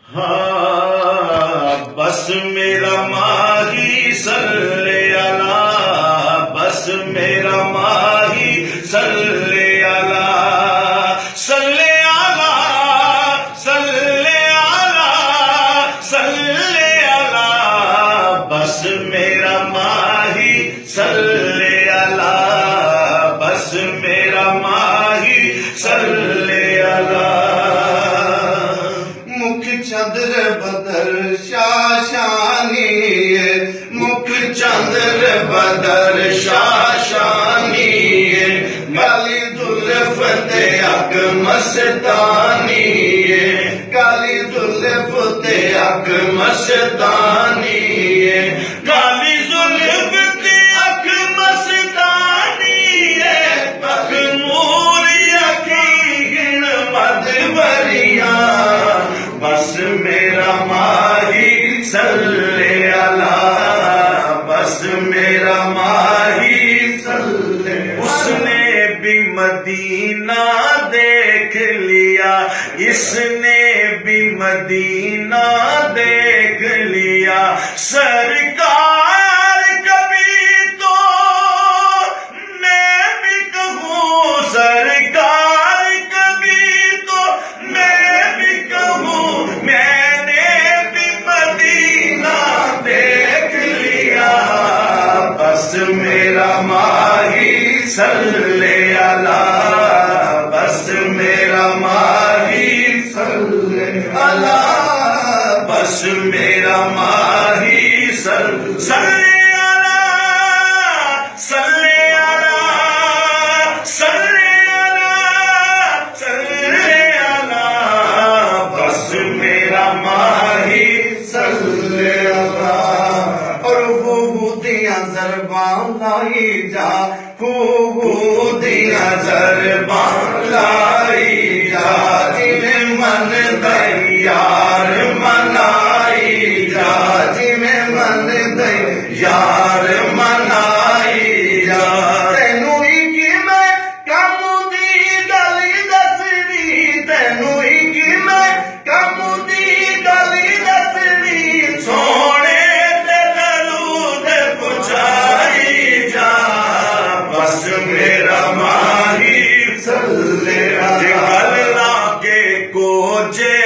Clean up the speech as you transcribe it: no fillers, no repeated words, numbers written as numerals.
हाँ बस मेरा माही सल्ले अला, बस मेरा माही सल्ले अला, सल्ले अला, सल्ले अला, सल्ले अला, बस मेरा माही सल्ले अला, बस मेरा माही सल्ले अला। मुख चंद्र बदर शाशानी, मुख चंद्र बदर शाशानी, काली जुल्फ ते अग मस्तानी, काली जुल्फ ते अग मस्तानी, काली जुल्फ ते अग मस्तानी, पग नूर यकीन मदबरिया, बस मेरा माही सल्ले अला, बस मेरा माही सल्ले। उसने भी मदीना देख लिया, इसने भी मदीना देख लिया, सरकार कभी तो मैं भी कहूँ, सरकार कभी तो मैं भी कहूँ, मैंने भी मदीना देख लिया, बस मेरा माही सल्ले अला, बस मेरा माही सल्ले अला, बस मेरा माही सल्ले अला, सल्ले अला, सल्ले अला, सल्ले अला, बस मेरा माही सल्ले अला। और वो दिया जरबान लाई जा, वो दिया जरबान लाई जा, जिन्हें मन दयार मनाई जा, जिन्हें मन दयार मनाई जा। तेनू ही कि मैं कामू दी गली दसनी, तेनू ही कि मैं कामू दी गली दसनी, सोने ते दरूद पुछाई जा, बस मेरा माही सल्ले अला। गल लागे को जे